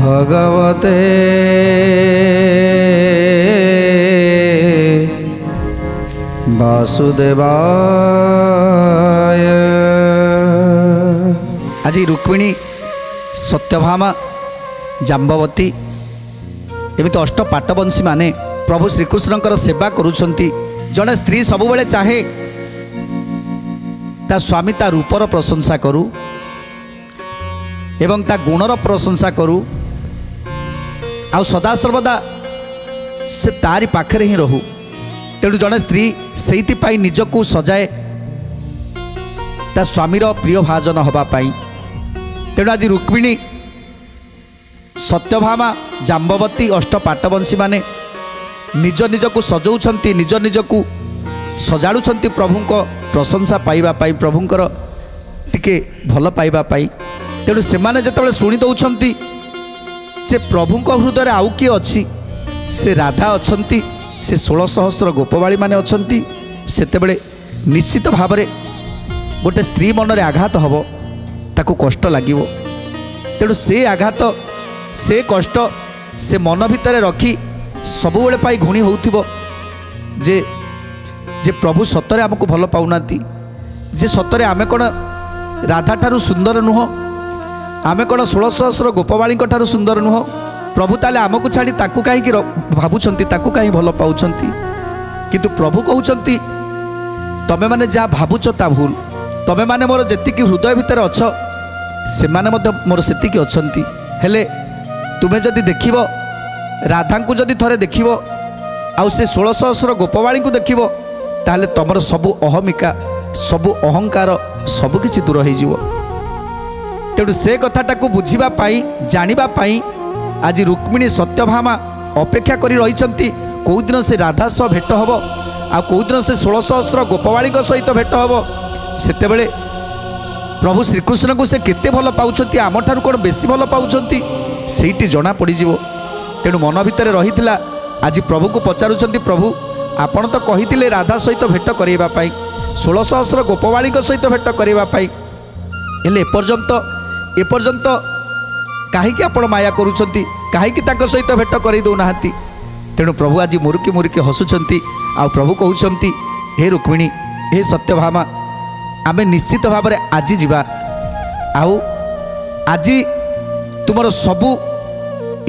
भगवते वासुदेवाय। आज रुक्मिणी सत्यभामा जाम्बवती एमती अष्ट पाटवंशी माने प्रभु श्रीकृष्णकर सेवा करुछंती। जड़े स्त्री सबुबले चाहे ता स्वामी ता रूपर प्रशंसा करू एवं ता गुणर प्रशंसा करू आ सदा सर्वदा से तारी पाखरे ही रहू। तेणु जड़े स्त्री से निजकू सजाए ता स्वामीर प्रिय भाजन हवापाई। तेणु आज रुक्मिणी सत्यभामा जाम्बवती अष्ट पाटवंशी माने निज निजकू सजाऊँच निज निजकू सजाड़ुंट प्रभुंक प्रशंसा पाइबा पाई प्रभुंकर टिके भल पाइबा पाई। तेणु से जिते शुणी दौरान जे प्रभुंक हृदय आउ किए अच्छी से राधा अच्छी से 16 सहस्र गोपबाड़ी माने अच्छी सेतेबेले निश्चित भाव में गोटे स्त्री मन में आघात हम ताकू कष्ट लगे। तेणु से आघात से कष्ट से मन भितर रखी सबुबले पाई घुणी होउथिबो जे जे प्रभु सतरे आमको भल पाऊना जे सतरे आमे कौन राधा ठारू सुंदर नुह आमे कौन 16 सहस्र गोपबाड़ी ठारू सुंदर नुह प्रभु ताले आमको छाड़ी ताकू कहीं भावुंट ताकू कहीं भल पाँच किंतु प्रभु कहते तमें मैंने जहाँ भावुच ता भूल तमें मैंने मोर जी हृदय भितर अच्छ से मोर से अच्छी हेले तुम्हें जदि देख राधा को जदि थरे देख आउ से 16 सहस्र गोपबाड़ी को देख ताहले तमर सबु अहमिका सबु अहंकार सबकिछि दूर हो। तेणु से कथाटा को बुझीबा पाई जानिबा पाई आज रुक्मिणी सत्यभामा अपेक्षा करी रहिचंती कौ दिन से राधा सह भेट हम आ कौ दिन से 16 सहस्र गोपबाड़ी सहित भेट हम सेतेबेले प्रभु श्रीकृष्ण को से केते भल पाउछंती आम ठारू कोन बेसी भल पाउछंती सेठी जना पड़ जीवो। तेणु मन भितर रहिथिला आज प्रभु को पचारुछंती प्रभु आपण तो कही राधा सहित भेट करबा पाई 16 सहस्र गोपबाड़ी सहित भेट करबा पाई हेले एपर्यंत कहीं आपण माया करुछंती कहीं सहित भेट कर दौना। तेणु प्रभु आज मुरुकी मुरुकी हसुछंती आ प्रभु कहउछंती हे रुक्मिणी हे सत्यभामा आमे निश्चित भाव में आज जीवा आउ आज तुमर सबु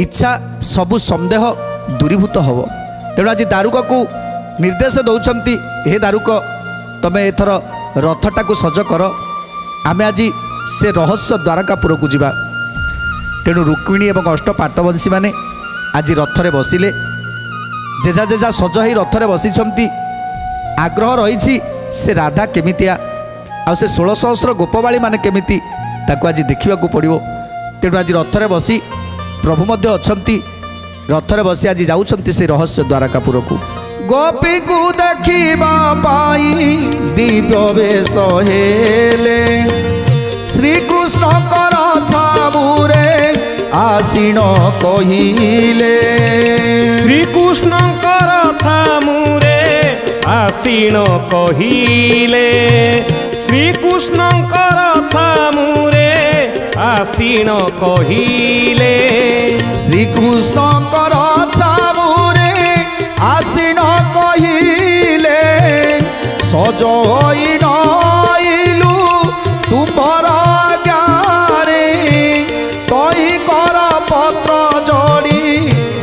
इच्छा सबु संदेह दूरीभूत हम। तेणु आज दारुक को निर्देश दौरान हे दारुक तमें एथर रथटा को सज कर आमे आज से रहस्य द्वारकापुर को जीवा। तेणु रुक्मिणी एवं अष्ट पाटवंशी माने आज रथरे बसिले जेजा जेजा सज ही रथरे बसिछंती आग्रह रही से राधा केमितिया आ से 16 सहस्र गोपबाड़ी माने केमिति ताकू आज देखा पड़ो। तेणु आज रथरे बसी प्रभु मध्य अछंती रथरे बसी आज जाउछंती से रहस्य द्वारकापुर को। गोपी को देखिबा पाई दिव्य वेश हेले श्रीकृष्ण कर छाबुरे आसीन कहिले श्रीकृष्ण कर छामुरे आसीन कहिले श्रीकृष्ण कर छामुरे आसीन कहिले श्रीकृष्ण कर छामुरे आसीन कहिले सज होई नइलु तुमर ज्ञाने तई कर पत्र जोड़ी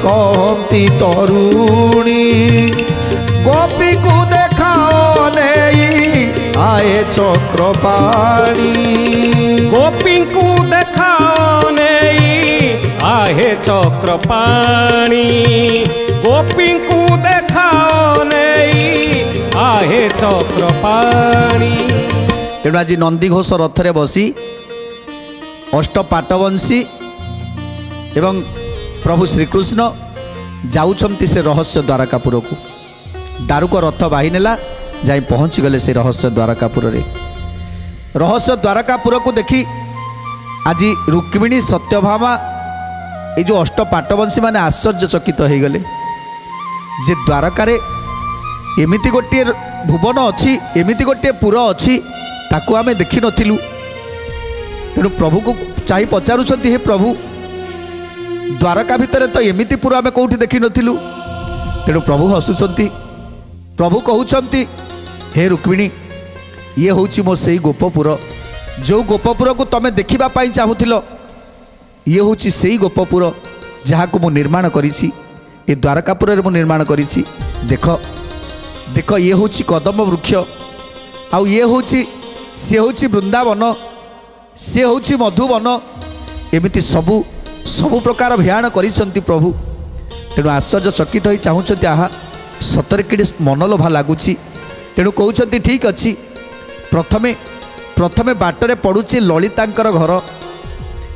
कहती तरुणी गोपी को देखाओ नहीं आए चक्रपाणी गोपी को देखाओ नहीं आहे चक्रपाणी गोपी को देखाओ नहीं आहे चक्रपाणी। तेणु आज नंदीघोष रथरे बसी अष्ट पाटवंशी एवं प्रभु श्रीकृष्ण जाउछंती से रहस्य द्वारकापुर को दारुक रथ बाही नेला जाई पहुँची गले से रहस्य द्वारकापुर रे। रहस्य द्वारकापुर को देखी आज रुक्मिणी सत्यभामा ये जो अष्ट पाटवंशी माने आश्चर्यचकित हो गले जे द्वारकार एमिति गोटे भुवन अच्छी एमिति गोटे पुर अच्छी ताकू आमे देखि नथिलु। तेणु प्रभु को चाहि पचारुछंती हे प्रभु द्वारका भितर तो एमिति पुर आम कौटी देखी नथिलु। तेणु प्रभु हसुचंती, प्रभु कहउचंती हे रुक्मिणी ये होची मो सेई गोपपुर, जो गोपपुर को तमे देखिबा पाई चाहुथिलो ये होची सेई गोपपुर जहाँ को मु निर्माण करिछि। ए द्वारकापुर रे मु निर्माण करिछि। देख देख ये होची कदम वृक्ष, आउ ये होची से होची वृंदावन, से होची मधुवन, एमिति सबु सबु प्रकार भयान करिसंती प्रभु। तेणु आश्चर्य चकित होई चाहुचंती आहा सतरे केडे मनलोभा लागुछि। तेणु कहउचंती ठीक अछि, प्रथमे प्रथमे बाटरे पड़ुछि ललितांकर घर,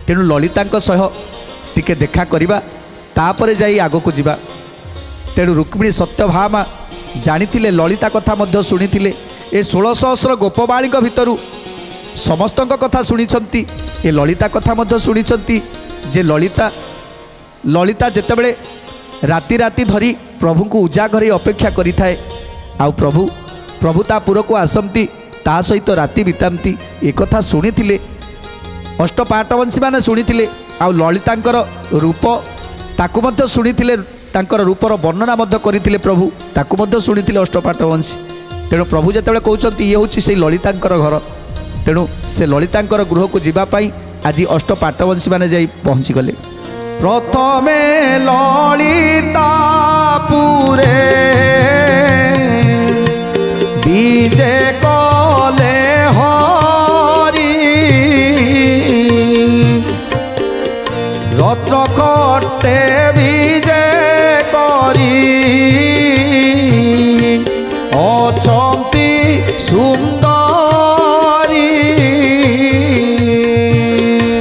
तेणु ललितांक सह टिके देखा करिबा, तापरे जाई आगो को जिबा। तेणु रुक्मिणी सत्यभामा जानिथिले, ललिता कथा मध्य शुणिथिले। ए 16 सहस्र गोपबाळीक भितरु समस्तଙ୍କ कथा शुणिछंती, ए ललिता कथा मध्य शुणिछंती जे ललिता जेतेबेले राति राति धरी प्रभु को उजागर अपेक्षा करिथाए, आउ प्रभु ता पुर को आसंती, ता सहित राति बितांती। ए कथा शुणिथिले अष्टपाटवंशी माने शुणिथिले, आउ ललितांकर रूप ताकु मध्य शुणिथिले, तांकर रूपर वर्णना मध्य करिथिले प्रभु, ताकु मध्य शुणिथिले अष्टपाटवंशी। तेणु प्रभु जेतेबेले कहउचंती ये होची सेई ललितांकर घर, तेणु से ललितांकर गृह को जीवा पाई आज अष्टपाटवंशी माने जाई पहुँची गले। प्रथमे ललिता पुरे विजे कले हरि, रत्न खट्टे विजे करी अछंती सुंदरी।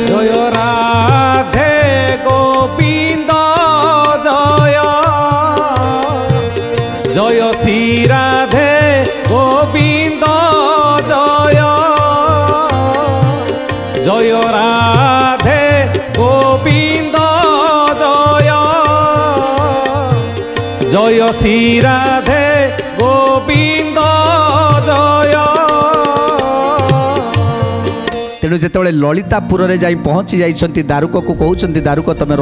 जय राधे गोविंद जय, जय श्री राधे गोविंद जय, जय राधे गोविंद जय, जय श्री राधे गोविंद जय। तेणु जेतेबेले ललितापुर रे जाई पहुँची जाइछंती, दारुक को कहउछंती दारुक तमे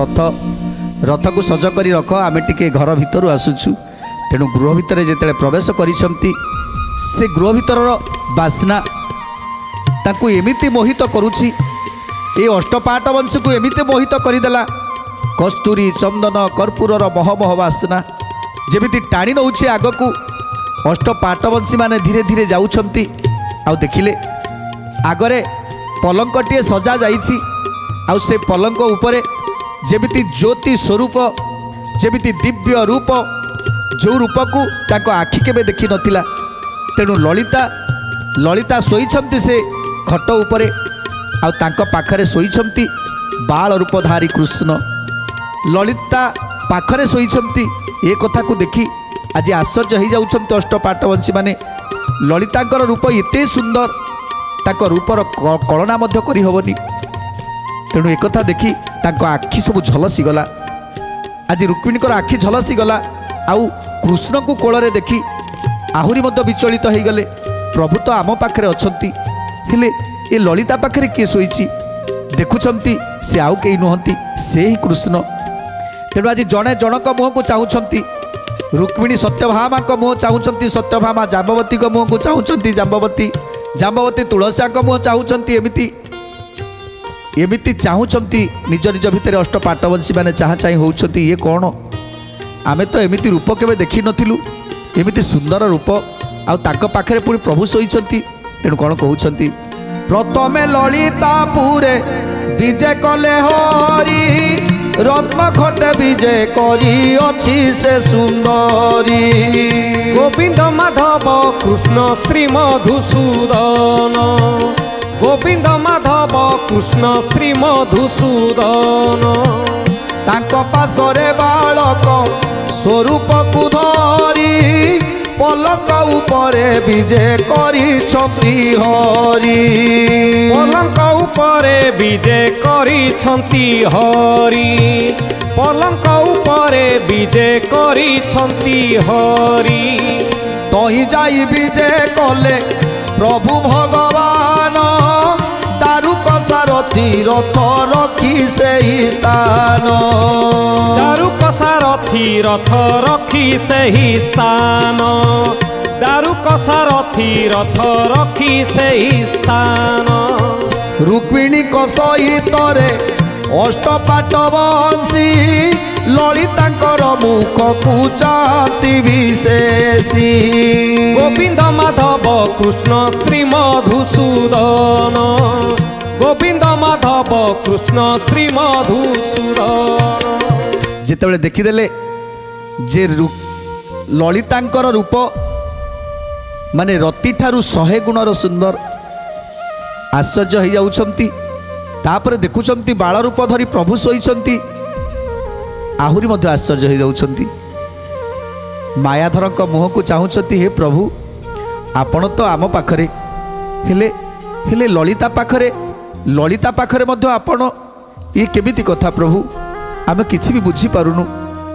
रथ को सज करी रख, आमे टिके घर भितर आसुछु। तेणु गृह भितर जेतेबेले प्रवेश करिसंती, से गृह भितर बास्ना ताकू एमिति मोहित करुछि, ए अष्टपाटवंश को एमिति मोहित करिदेला। कस्तूरी चंदन कर्पूरर महमह बास्ना जेमिति टाणी नउछि आगकू। अष्टपाटवंशी माने धीरे धीरे जाउछंती, आउ देखिले आगरे पलंकटिए सजा जाइछि, आउ से पलंक उपरे जेमिति ज्योति स्वरूप, जेमिति दिव्य रूप, जो रूपकू ताको आखि केबे देखि नथिला। तेणु ललिता सोईछंती से खट उपरे, आउ तांको पाखरे सोईछंती बाल रूपधारी कृष्ण। ललिता पाखरे सोईछंती, ए कथा को देखि आज आश्चर्य हो जाउछंती अष्टपाटवंशी माने। ललितांकर रूप एते सुंदर, ताको रूपर कलना मध्य करि हबनी। तेणु एक कथा देखि ताको आखि सब झलसी गला। आज रुक्मिणीकर आखि झलसी गला, आउ कृष्ण को कोଳରେ देखि आहुरी मध्य विचलित हो गले। प्रभु तो आम पाखरे अछंती, हेले ए ललिता पाखरे किए सोईची? देखुछंती से आउ केही नुहंती, से ही कृष्ण। तेणु आज जड़े जनक मुह को चाहूँगी, रुक्मिणी सत्यभामा मुह चाहूँगी, सत्यभामा जाम्बवती मुह को चाहूँगी, जाम्बवती तुलसा मुह चाहूँगी। एमिति चाहूँगी निज निज भितर अष्टपाटवंशी माने चाह चाह होउछंती। ये कौन? आमे तो एमिति रूप केबे देखि नथिलु, एमिति सुंदर रूप, आउ ताक पाखरे पुणी प्रभु सोईछंती। तेणु कौन कहउछंती? प्रथमे ललिता पुरे विजे कले हरि, रत्न खटे विजे करी अछि से सुंदरी। गोविंद माधव कृष्ण श्री मधुसूदन, गोविंद माधव कृष्ण श्री मधुसूदन। तांक पासरे बालक स्वरूप को धरी, पलक उपरे विजे करिछंती हरि। पलंक उपरे विजे करिछंती हरि, पलंक उपरे विजे करिछंती हरि। तही जाई विजे कले प्रभु भगवान, दारुक सारथी रथ रखी से स्थान। ରଥୀ ରଥ ରଖି ସେହି ସ୍ଥାନ ଦାରୁ କଷା ରଥୀ ରଥ ରଖି ସେହି ସ୍ଥାନ ରୁକ୍ମିଣୀ ସହିତରେ ଅଷ୍ଟପାଟ ବଂଶୀ ଲଳିତାଙ୍କର ମୁଖକୁ ଚାନ୍ତି ବିଶେଷୀ ଗୋବିନ୍ଦ ମାଧବ କୃଷ୍ଣ ଶ୍ରୀ ମଧୁସୂଦନ ଗୋବିନ୍ଦ ମାଧବ କୃଷ୍ଣ ଶ୍ରୀ ମଧୁସୂଦନ ଯେତେବେଳେ ଦେଖିଦେଲେ ଯେ ଲଳିତାଙ୍କର ରୂପ ମାନେ ରତିଠାରୁ 100 ଗୁଣର ସୁନ୍ଦର ଆଶ୍ଚର୍ଯ୍ୟ ହେଇଯାଉଛନ୍ତି। ତାପରେ ଦେଖୁଛନ୍ତି ବାଳ ରୂପ ଧରି ପ୍ରଭୁ ଶୋଇଛନ୍ତି ଆହୁରି ମଧ୍ୟ ଆଶ୍ଚର୍ଯ୍ୟ ହେଇଯାଉଛନ୍ତି। ମାୟାଧରଙ୍କ ମୁହଁକୁ ଚାହୁଁଛନ୍ତି ହେ ପ୍ରଭୁ ଆପଣ ତ ଆମ ପାଖରେ ହେଲେ ହେଲେ ଲଳିତା ପାଖରେ ମଧ୍ୟ ଆପଣ ଇଏ କେମିତି କଥା ପ୍ରଭୁ ଆମେ କିଛି ବି ବୁଝିପାରୁନୁ।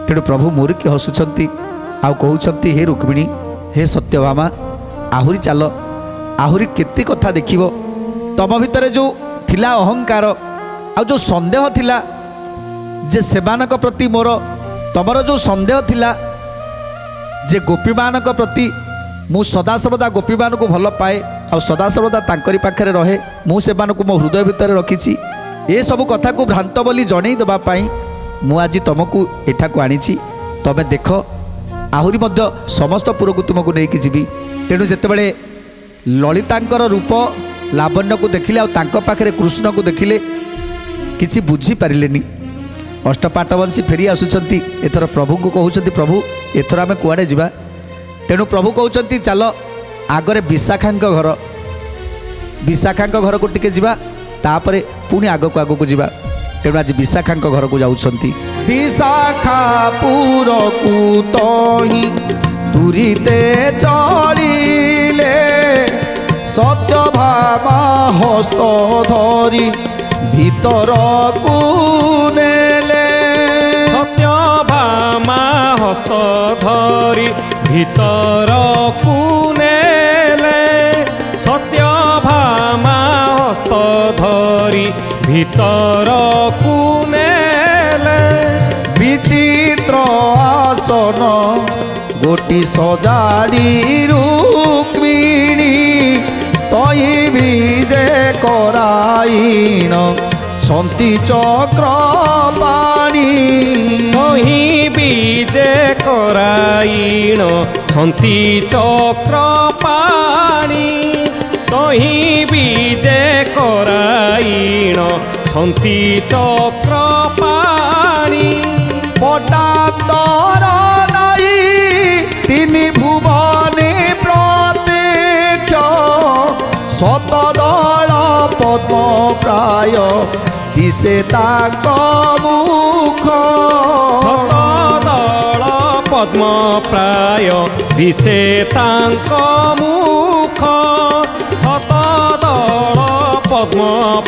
ତେଣୁ ପ୍ରଭୁ ମୁରୁକି ହସୁଛନ୍ତି ଆଉ କହୁଛନ୍ତି ହେ ରୁକ୍ମିଣୀ ହେ ସତ୍ୟଭାମା ଆହୁରି ଚାଲ ଆହୁରି କେତେ କଥା ଦେଖିବ। ତମ ଭିତରେ ଯେଉଁ ଥିଲା ଅହଙ୍କାର ଆଉ ଯେଉଁ ସନ୍ଦେହ ଥିଲା ଯେ ସେମାନଙ୍କ ପ୍ରତି ମୋର ତମର ଯେଉଁ ସନ୍ଦେହ ଥିଲା ଯେ ଗୋପୀମାନଙ୍କ ପ୍ରତି ମୁଁ ସଦାସର୍ବଦା ଗୋପୀମାନଙ୍କୁ ଭଲ ପାଏ ଆଉ ସଦାସର୍ବଦା ତାଙ୍କରି ପାଖରେ ରହେ ମୁଁ ସେମାନଙ୍କୁ ମୋ ହୃଦୟ ଭିତରେ ରଖିଛି ଏସବୁ କଥାକୁ ଭ୍ରାନ୍ତ ବୋଲି ଜଣେଇ ଦେବା ପାଇଁ ମୁଁ ଆଜି ତୁମକୁ ଏଠାକୁ ଆଣିଛି। ତମେ ଦେଖ ଆହୁରି ମଧ୍ୟ ସମସ୍ତ ପୁରକୁ ତୁମକୁ ନେଇକି ଯିବି। ତେଣୁ ଯେତେବେଳେ ଲଳିତାଙ୍କର ରୂପ ଲାବଣ୍ୟକୁ ଦେଖିଲେ ଆଉ ତାଙ୍କ ପାଖରେ କୃଷ୍ଣକୁ ଦେଖିଲେ କିଛି ବୁଝିପାରିଲେନି। ଅଷ୍ଟପାଟବଂଶୀ ଫେରି ଆସୁଛନ୍ତି ଏଥର ପ୍ରଭୁଙ୍କୁ କହୁଛନ୍ତି ପ୍ରଭୁ ଏଥର ଆମେ କୁଆଡ଼େ ଯିବା। ତେଣୁ ପ୍ରଭୁ କହୁଛନ୍ତି ଚାଲ ଆଗରେ ବିଶାଖାଙ୍କ ଘରକୁ ଟିକେ ଯିବା ତାପରେ ପୁଣି ଆଗକୁ ଯିବା। ତେଣୁ ଆଜି ବିଶାଖାଙ୍କ ଘରକୁ ଯାଉଛନ୍ତି। ବିଶାଖାପୁରକୁ ତହିଁ ପୁରୀତେ ଚଳିଲେ ସତ୍ୟଭାମା ହସ୍ତ ଧରି ଭିତରକୁ ନେଲେ ସତ୍ୟଭାମା ହସ୍ତ ଧରି ଭିତରକୁ ନେଲେ ସତ୍ୟଭାମା ହସ୍ତ ଧରି ଭିତରକୁ ନେଲେ ବିଚିତ୍ର ଆସନ ଗୋଟି ସଜାଡ଼ି ରୁକ୍ମିଣୀ ତହି ବିଜେ କରାଇନ ଛନ୍ତି ଚକ୍ର ପାଣି ତହି ବିଜେ କରାଇଣ ଛନ୍ତି ଚକ୍ର ପାଣି ତହି ବିଜେ କରାଇଣ ଛନ୍ତି ଚକ୍ର ପାଣି ପଟାନ୍ତର ନାଇ ତିନି ଭୁବନେ ପ୍ରତ୍ୟକ୍ଷ ଶତଦଳ ପଦ୍ମ ପ୍ରାୟ ଦିଶେ ତାଙ୍କ ମୁଖ ଶତଦଳ ପଦ୍ମ ପ୍ରାୟ ଦିଶେ ତାଙ୍କ ମୁଖ ଶତଦଳ ପଦ୍ମ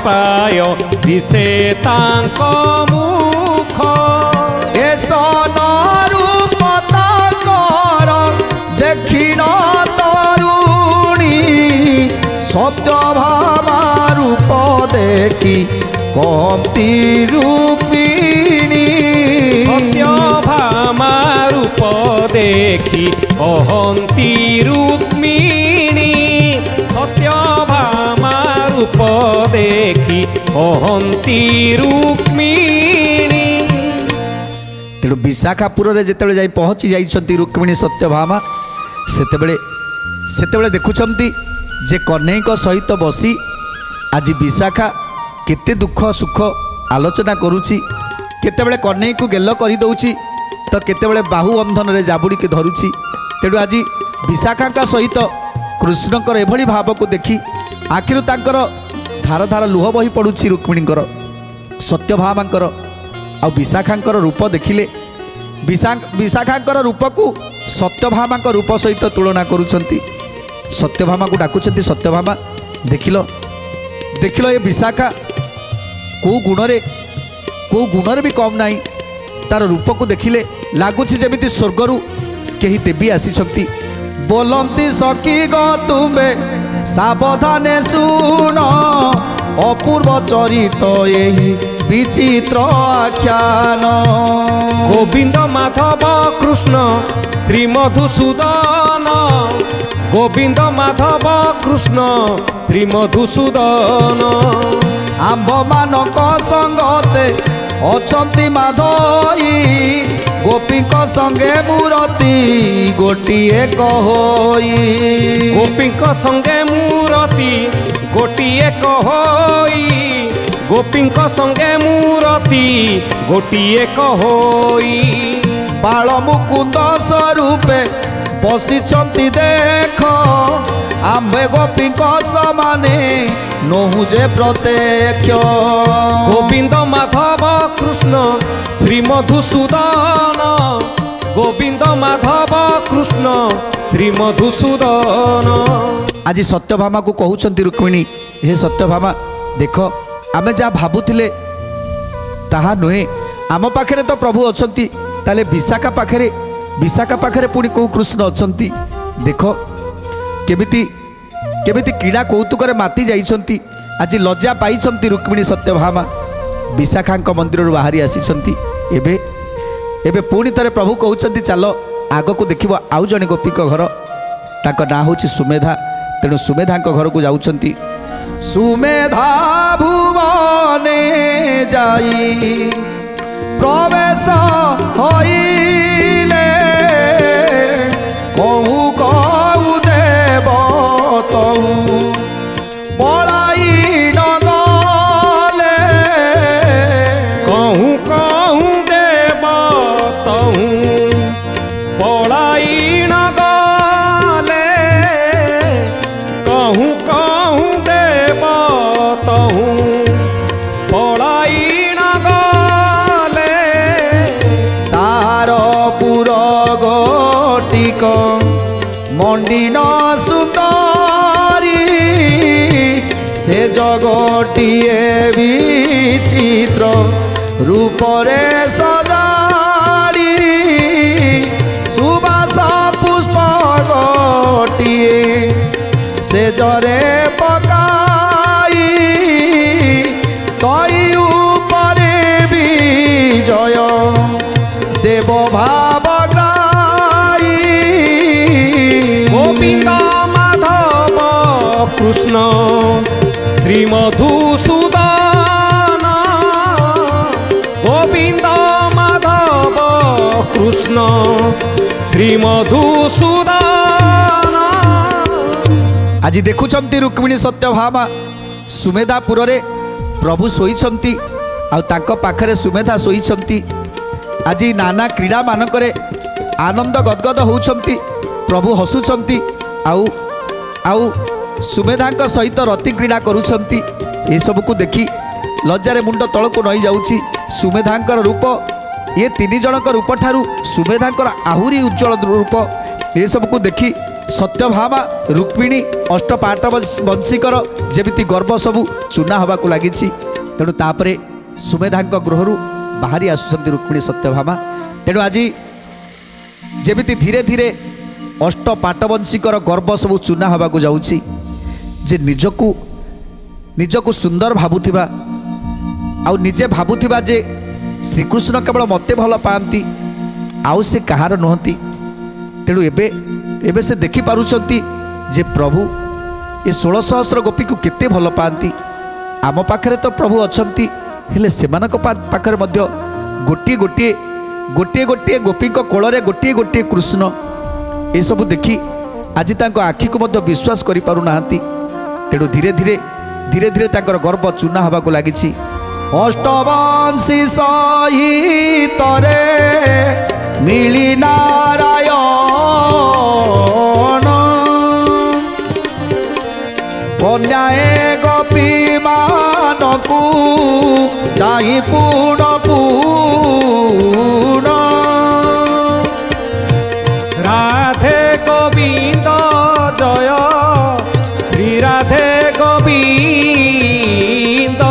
ପ୍ରାୟ ଦିଶେ ତାଙ୍କ ମୁଖ ଏସନ ରୂପ ତାଙ୍କର ଦେଖିନ ତରୁଣୀ ସତ୍ୟଭାମା ରୂପ ଦେଖି କହନ୍ତି ରୁକ୍ମିଣୀ ସତ୍ୟଭାମା ରୂପ ଦେଖି କହନ୍ତି ରୁକ୍ମିଣୀ ସତ୍ୟଭାମା ରୂପ ଦେଖି କହନ୍ତି ରୁକ୍ମିଣୀ। ତେଣୁ ବିଶାଖାପୁରରେ ଯେତେବେଳେ ଯାଇ ପହଞ୍ଚି ଯାଇଛନ୍ତି ରୁକ୍ମିଣୀ ସତ୍ୟଭାମା ସେତେବେଳେ ଦେଖୁଛନ୍ତି ଯେ କହ୍ନେଇଙ୍କ ସହିତ ବସି ଆଜି ବିଶାଖା କେତେ ଦୁଃଖ ସୁଖ ଆଲୋଚନା କରୁଛି। କେତେବେଳେ କହ୍ନେଇକୁ ଗେଲ କରିଦେଉଛି ତ କେତେବେଳେ ବାହୁ ବନ୍ଧନରେ ଜାବୁଡ଼ିକି ଧରୁଛି। ତେଣୁ ଆଜି ବିଶାଖାଙ୍କ ସହିତ କୃଷ୍ଣଙ୍କର ଏଭଳି ଭାବକୁ ଦେଖି ଆଖିରୁ ତାଙ୍କର ଧାର ଧାର ଲୁହ ବହି ପଡ଼ୁଛି ରୁକ୍ମିଣୀଙ୍କର ସତ୍ୟଭାମାଙ୍କର। ଆଉ ବିଶାଖାଙ୍କର ରୂପ ଦେଖିଲେ ବିଶାଖାଙ୍କର ରୂପକୁ ସତ୍ୟଭାମାଙ୍କ ରୂପ ସହିତ ତୁଳନା କରୁଛନ୍ତି। ସତ୍ୟଭାମାକୁ ଡାକୁଛନ୍ତି ସତ୍ୟଭାମା ଦେଖିଲ ଏ ବିଶାଖା କେଉଁ ଗୁଣରେ ବି କମ୍ ନାହିଁ। ତାର ରୂପକୁ ଦେଖିଲେ ଲାଗୁଛି ଯେମିତି ସ୍ୱର୍ଗରୁ କେହି ଦେବୀ ଆସିଛନ୍ତି। ବୋଲନ୍ତି ସଖୀ ଗ ତୁମେ ସାବଧାନେ ଶୁଣ ଅପୂର୍ବ ଚରିତ ଏହି ବିଚିତ୍ର ଆଖ୍ୟାନ गोविंद माधव कृष्ण श्री मधुसूदन गोविंद माधव कृष्ण श्री मधुसूदन आंब मानक संगते अछंती माधई गोपीक संगे मूरति गोटिए कहोई गोपीक संगे मूरति गोटिए कहोई गोपीक संगे मूरति गोटिए कहोई बाल मुकुंद स्वरूपे बसिचंती देख आंबे गोपीक समाने नहु जे प्रत्यक्ष गोविंद माधव कृष्ण श्री मधुसूदन गोविंद माधव कृष्ण श्री मधुसूदन आज सत्यभामा को कहउछंती रुक्मिणी हे सत्यभामा देख आमे जा भाबुथिले ताहा नुहे आम पाखरे तो प्रभु अछंती ताले विशाखा पाखरे पुणी को कृष्ण अछंती देख केमिति केमिति क्रीड़ा कौतुक माति जाइछंती आज लज्जा पाइछंती रुक्मिणी सत्यभामा विशाखांक मंदिर बाहरी आसीछंती एबे एबे पुणी थरे प्रभु कहउछंती चलो आग को देखिबो आउ जने गोपीक घर ताक ना होछि सुमेधा तेणु सुमेधांक घर को जाउछंती सुमेधा भुवने जाई प्रवेश होइले कहु कहु देव तहु पलाई नगले कहूँ कहूँ देव तहूँ पलाई न गले कहूँ कहूँ देव तहूँ पलाई न गले तार पुर गोटिक मंडिन सुंदरी से जगटिए विचित्र रूपरे सजाड़ी सुबास पुष्प गोटिए से जरे पकाई तई उपरे विजय देव भाव ग्राई गोविंद माधव कृष्ण श्री मधुसूदन गोविंद माधव कृष्ण श्री मधुसूदन आज देखुछंती रुक्मिणी सत्यभामा सुमेधापुर रे प्रभु सोईछंती आउ तांको पाखरे सुमेधा सोईछंती आज नाना क्रीड़ा मानकरे आनंद गदगद होउछंती प्रभु हसुछंती आउ आउ सुमेधांक सहित रति क्रीड़ा करुछंती ए सब को देखी लज्जारे मुंड तळको नई जाउची सुमेधांकर रूप ये तीन जनक रूप ठारू सुमेधांकर आहुरी उज्जवल रूप ए सब को देखी सत्यभामा रुक्मिणी अष्टपाट वंशीकर जेमिति गर्व सबू चूना हवा को लगी तेणु तापरे सुमेधांक गृहरु बाहरी आसुचंती रुक्मिणी सत्यभामा तेणु आज जेमिति धीरे धीरे अष्टपाटवंशीकर गर्व सबू चूना हवा को जाउची जे निजकु सुंदर भाबुथिबा आउ निजे भाबुथिबा जे श्रीकृष्ण केवल मते भल पाती आउ से कहार नुहति तेणु एबे से देखि पारुचंती जे प्रभु ये 16 सहस्र गोपी को केते भल पाती आम पाखरे तो प्रभु अछंती हेले सेमानक पाखरे मध्य गोटिए गोटिए गोटिए गोटिए गोपी कोଳରେ गोटिए गोटिए कृष्ण ये सब देखि आज तांको आखि को मध्य विश्वास करि पारु नाहंती तेणु धीरे धीरे धीरे धीरे तांकर गर्व चूना हवा को लागिछि अष्टवंशी सहित रे मिली नारायण कन्याए गोपी मानकू चाहि पूर्ण पूर्ण राधे गोविंद जय श्री राधे गोविंद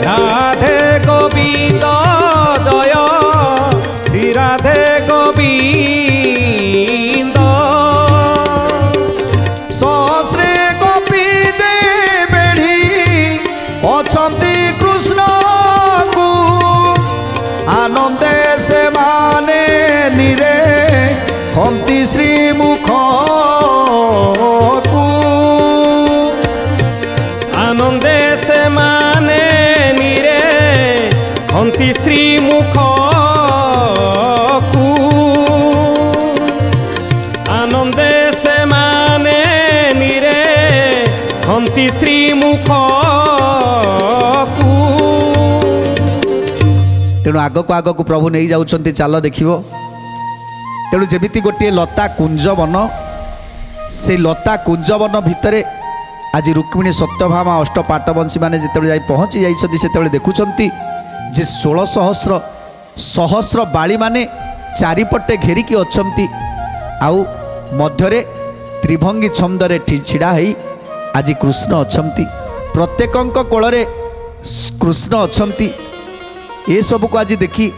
राधे गोविंद जय श्री राधे गोविंद सहस्रे गोपी जे बेढ़ी अछंती हंती स्त्री मुख को आनंदे से माने निरे हंती स्त्री मुख को तेणु आग को प्रभु नहीं जाउछंती चाल देखिबो। तेणु जेमिति गोटे लता कुंजवन से लता कुंजवन भितर आज रुक्मिणी सत्यभामा अष्टपाटवंशी मैंने जिते जाई पहुँची जाइछंती सेतेबेले देखुछंती जे 16 सहस्र बाली माने चारिपटे घेरिकी अछंती आउ मध्यरे त्रिभंगी छंदरे छिड़ा हेई आज कृष्ण अछंती प्रत्येकंक कोଳରେ कृष्ण अछंती ए सब को आज देखी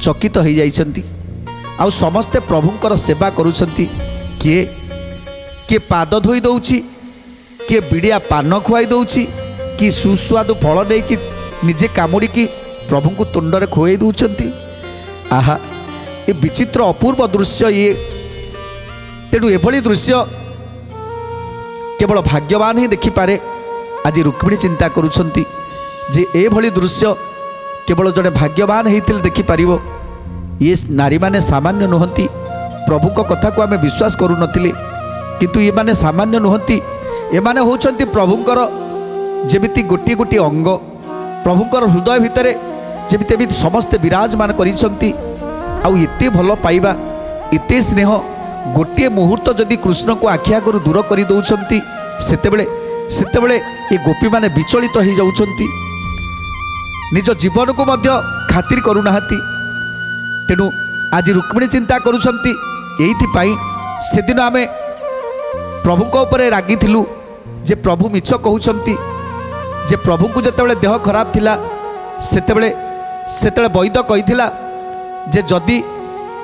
चकित हो जाइछंती आउ समस्ते प्रभुंकर सेवा करुछंती किए किए पाद धोई दउछि किए बिड़िया पान खुआई दउछि कि सुस्वादु फल दे कि निजे कामुड़ी की प्रभु को तुंडरे खुआई दउछंती। आहा ये विचित्र अपूर्व दृश्य ये तेणु एभली दृश्य केवल भाग्यवान ही देखिपारे। आज रुक्मिणी चिंता करुछंती जे एभली दृश्य केवल जड़े भाग्यवान होते देखिपार। ये नारी माने सामान्य नुहंती प्रभु को कथा को आम विश्वास करू नथिले किंतु ये माने सामान्य नुहंती ए माने होचंती प्रभुंकर जेमिति गोटी गोटी अंग प्रभुंकर हृदय भितरे जेमिति एमिति समस्ते विराजमान करिसंती आउ एते भल पाइबा एते स्नेह गोटे मुहूर्त जदि कृष्ण को आखि आगरु दूर कर दउछंती सेतेबेले ये गोपी माने विचलित हो जाउछंती निज जीवन को मध्य खातिर करूनाहांती। तेणु आज रुक्मिणी चिंता करुछंती एइथिपाई सेदिन आमे प्रभु को ऊपर रागी थिलु जे प्रभु मिछ कहउछंती जे प्रभु को जेतेबेले देह खराब थिला सेतेबेले वैद कहिथिला जे जदि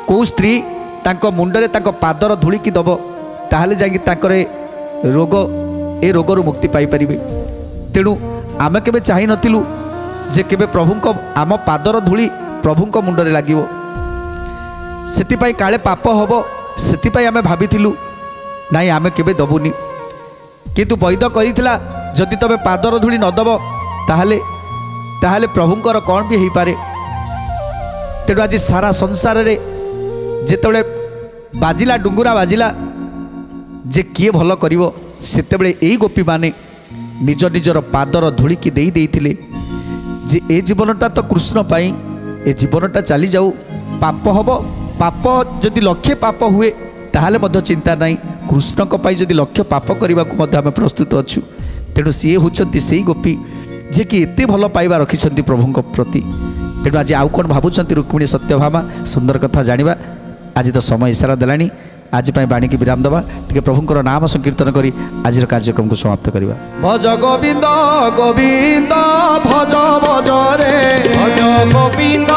को स्त्री तांको मुंडरे तांको पादर धूलिकी दब ताहले जाई तांकर रोग ए रोगरु मुक्ति पाई परिबे। तेणु आमे केबे चाहि नथिलु जे केबे प्रभुंको आम पादर धूली प्रभुंको मुंडरे लागिवो सेतिपाई काले पाप हबो सेतिपाई आमे भाबिथिलु नाई आमे केबे दबुनी किंतु वैद कहिथिला जदि तबे पादर धूली न दब ताहले ताहले प्रभुंकर कौन भी हो पारे। तेणु आज सारा संसार रे जेतेबेले बाजिला डुंगुरा बाजिला जे किए भल करिवो सेतेबेले एई गोपी माने निज निजर पादर धूलिकी देई देइथिले जे ए जीवनटा तो कृष्ण पाई ए जीवनटा चली जाऊ पाप हम पाप जदि लक्ष्य पाप हुए ताहले मध्य चिंता नहीं कृष्ण को पाई जदि लक्ष्य पाप करने को आम प्रस्तुत अच्छु। तेणु सी होती से गोपी जे कि एते भल पाइबा रखिंट प्रभु प्रति। तेणु आज आउ कौन भावुंट रुक्मिणी सत्यभामा सुंदर कथा जानिबा आज तो समय इशारा देलानी आज बाणी की विराम दबा टे प्रभुंकर नाम संकीर्तन करी आज कार्यक्रम को समाप्त करवा। भज गोविंद गोविंद भज भज रे भज गोविंद